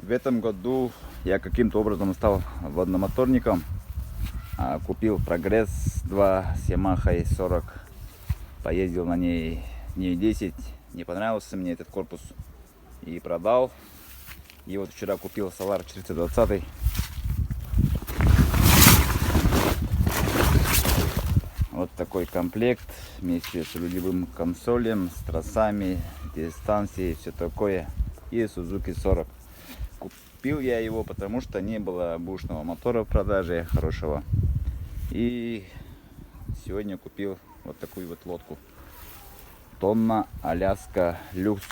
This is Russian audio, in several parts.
В этом году я каким-то образом стал водномоторником. Купил Прогресс 2 с Yamaha 40. Поездил на ней дней 10. Не понравился мне этот корпус и продал. И вот вчера купил Solar 420. Вот такой комплект вместе с рулевым консолем, с тросами, дистанцией, все такое. И Suzuki 40. Купил я его, потому что не было бушного мотора в продаже хорошего. И сегодня купил вот такую вот лодку. Тонна Аляска Люкс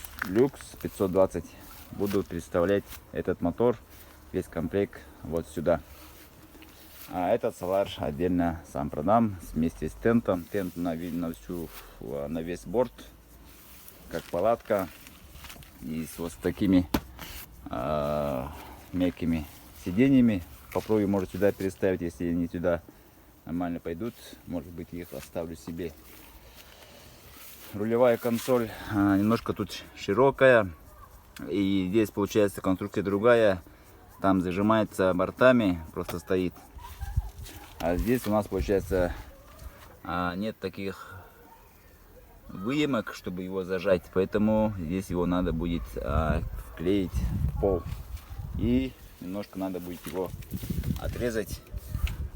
520. Буду представлять этот мотор, весь комплект вот сюда. А этот Solar отдельно сам продам вместе с тентом. Тент на весь борт, как палатка. И с вот такими мягкими сиденьями. Попробую, может, сюда переставить, если они сюда нормально пойдут. Может быть, их оставлю себе. Рулевая консоль немножко тут широкая. И здесь получается конструкция другая. Там зажимается бортами, просто стоит. А здесь у нас получается нет таких выемок, чтобы его зажать. Поэтому здесь его надо будет вклеить в пол. И немножко надо будет его отрезать.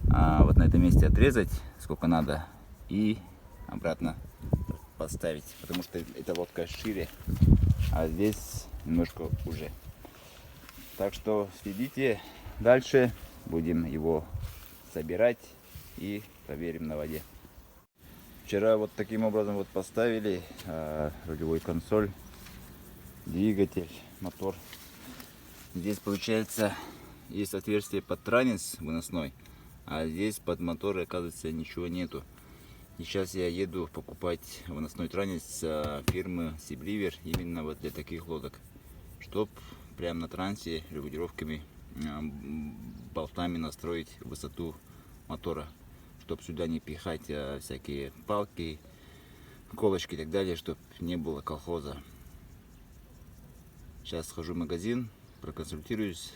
Вот на этом месте отрезать, сколько надо. И обратно поставить. Потому что эта лодка шире. А здесь немножко уже. Так что следите. Дальше будем его собирать и проверим на воде. Вчера вот таким образом вот поставили рулевой консоль, двигатель, мотор. Здесь получается есть отверстие под транец выносной, а здесь под мотор, оказывается, ничего нету. И сейчас я еду покупать выносной транец фирмы Сибривер именно вот для таких лодок, чтоб прямо на трансе регулировками болтами настроить высоту мотора, чтобы сюда не пихать всякие палки, колышки и так далее, чтобы не было колхоза. Сейчас схожу в магазин, проконсультируюсь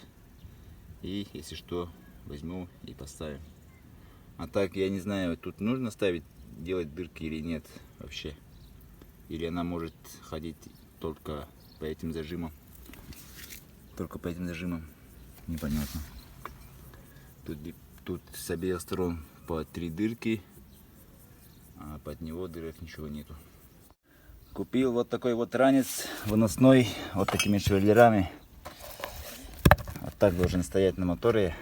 и, если что, возьму и поставим. А так, я не знаю, тут нужно ставить, делать дырки или нет вообще. Или она может ходить только по этим зажимам. Только по этим зажимам. Непонятно. Тут с обеих сторон по 3 дырки, а под него дырок ничего нету. Купил вот такой вот ранец выносной, вот такими швеллерами. Вот так должен стоять на моторе.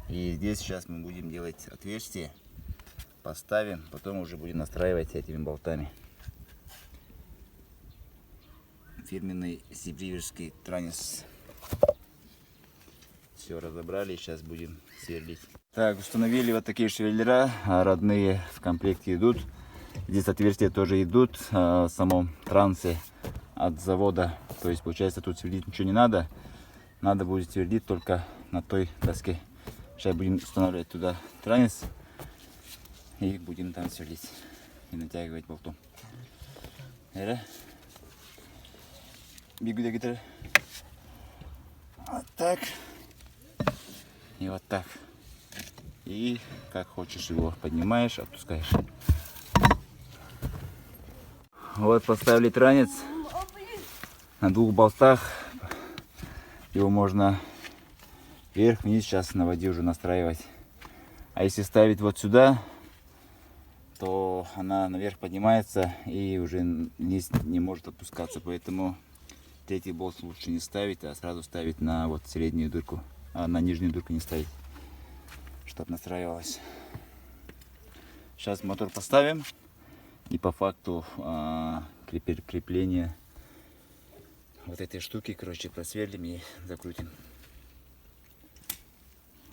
И здесь сейчас мы будем делать отверстие. Поставим, потом уже будем настраивать этими болтами. Фирменный сибриверский транец. Все разобрали, сейчас будем сверлить. Так, установили вот такие швеллера, родные в комплекте идут. Здесь отверстия тоже идут в самом трансе от завода. То есть получается, тут сверлить ничего не надо. Надо будет сверлить только на той доске. Сейчас будем устанавливать туда транец и будем там сверлить и натягивать болтом. Бегу где-то. Вот так. И вот так. И как хочешь его поднимаешь, опускаешь. Вот поставили транец на 2 болтах. Его можно вверх-вниз сейчас на воде уже настраивать. А если ставить вот сюда, то она наверх поднимается и уже вниз не может опускаться. Поэтому третий болт лучше не ставить, а сразу ставить на вот среднюю дырку. А на нижнюю дырку не ставить, чтобы настраивалась. Сейчас мотор поставим и по факту крепления вот этой штуки, короче, просверлим и закрутим.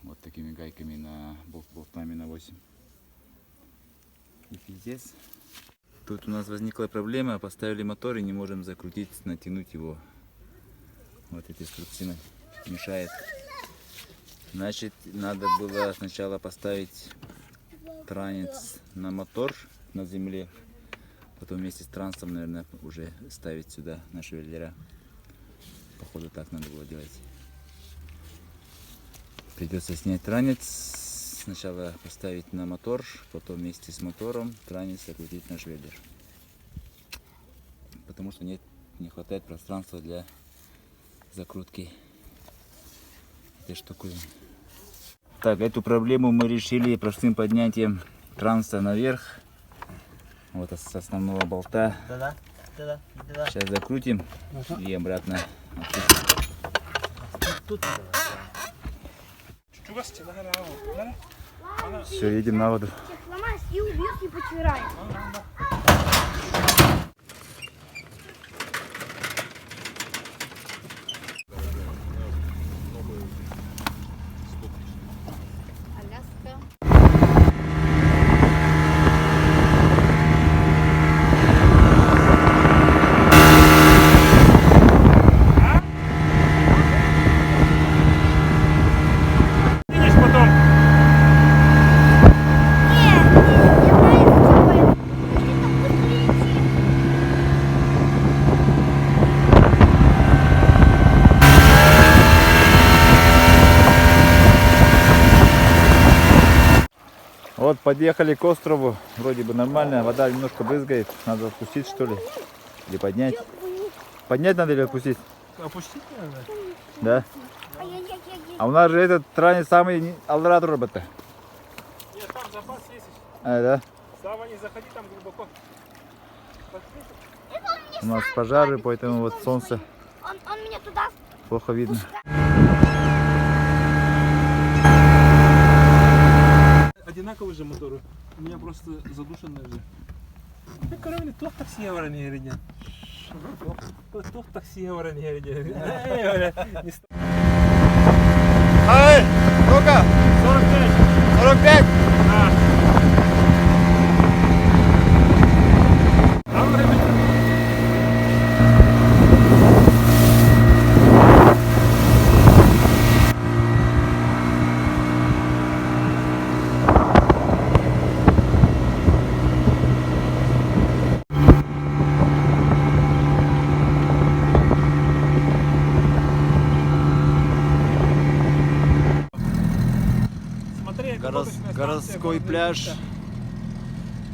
Вот такими гайками на болтами на 8. И пиздец. Тут у нас возникла проблема, поставили мотор и не можем закрутить, натянуть его. Вот эти струбцины мешает. Значит, надо было сначала поставить транец на мотор на земле, потом вместе с трансом, наверное, уже ставить сюда на швеллера. Походу так надо было делать. Придется снять транец. Сначала поставить на мотор, потом вместе с мотором транец открутить на швеллер. Потому что не хватает пространства для закрутки этой штуковины. Так, эту проблему мы решили простым поднятием транса наверх. Вот с основного болта. Сейчас закрутим и обратно отпустим. Все, едем на воду. И убьют, и потираем. Вот подъехали к острову, вроде бы нормально, вода немножко брызгает, надо отпустить что ли, или поднять. Поднять надо или отпустить? Опустить надо? Да. А у нас же этот транец самый алдрат робота. Нет, там запас есть. Да? Слава, не заходи там глубоко. У нас пожары, поэтому вот солнце Он меня туда плохо видно. Одинаковые же моторы. У меня просто задушенные же. Ну, короче, тух такси öğreniyor. Тух такси öğreniyor. Ай, сколько? 45. 45? Да. Городской пляж,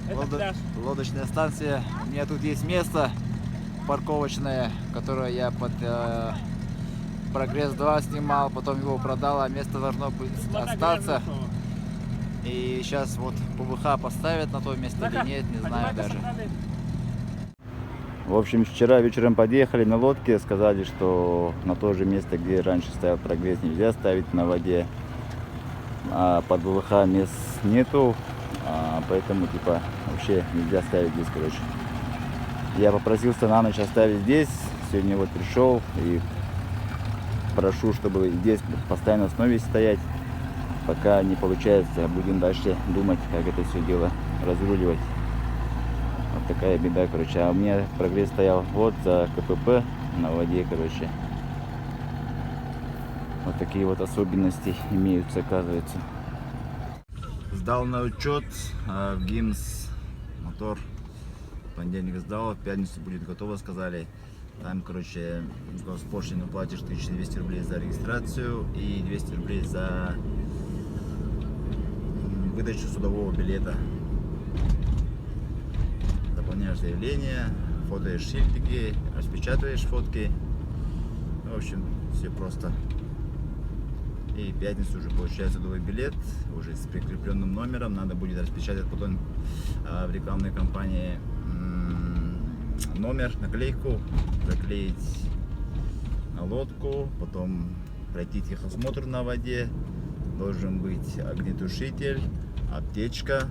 Это пляж. лодочная станция. У меня тут есть место парковочное, которое я под Прогресс 2 снимал, потом его продал, а место должно быть остаться. И сейчас вот ПВХ поставят на том месте или нет, не знаю даже. В общем, вчера вечером подъехали на лодке, сказали, что на то же место, где раньше стоял Прогресс, нельзя ставить на воде. А под ВВХ мест нету, поэтому типа вообще нельзя ставить здесь, короче. Я попросился на ночь оставить здесь, сегодня вот пришел и прошу, чтобы здесь постоянно в основе стоять. Пока не получается, будем дальше думать, как это все дело разруливать. Вот такая беда, короче. А у меня Прогресс стоял вот за КПП на воде, короче. Вот такие вот особенности имеются, оказывается. Сдал на учет в ГИМС мотор. В понедельник сдал, в пятницу будет готово, сказали. Там, короче, госпошлину платишь 1200 рублей за регистрацию и 200 рублей за выдачу судового билета. Заполняешь заявление, фотоешь шильдики, распечатываешь фотки. В общем, все просто. И в пятницу уже получается судовой билет, уже с прикрепленным номером. Надо будет распечатать потом в рекламной кампании номер, наклейку, заклеить на лодку, потом пройти техосмотр на воде. Должен быть огнетушитель, аптечка,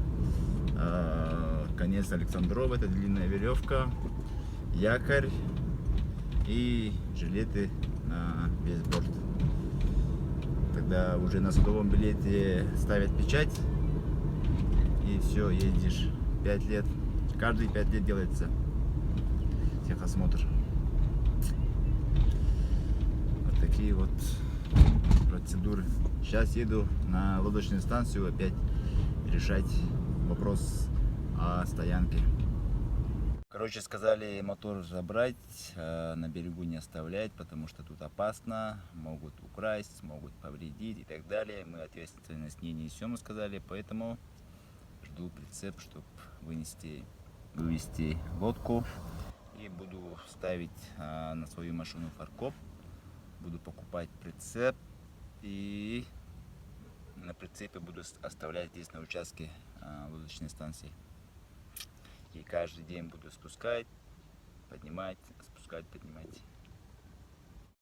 конец Александрова, это длинная веревка, якорь и жилеты на весь борт. Тогда уже на судовом билете ставят печать и все, ездишь 5 лет. Каждые 5 лет делается техосмотр. Вот такие вот процедуры. Сейчас еду на лодочную станцию опять решать вопрос о стоянке. Короче, сказали мотор забрать, на берегу не оставлять, потому что тут опасно, могут украсть, могут повредить и так далее. Мы ответственность не несем, сказали, поэтому жду прицеп, чтобы вывести лодку. И буду ставить на свою машину фаркоп, буду покупать прицеп и на прицепе буду оставлять здесь на участке лодочной станции. И каждый день буду спускать, поднимать, спускать, поднимать.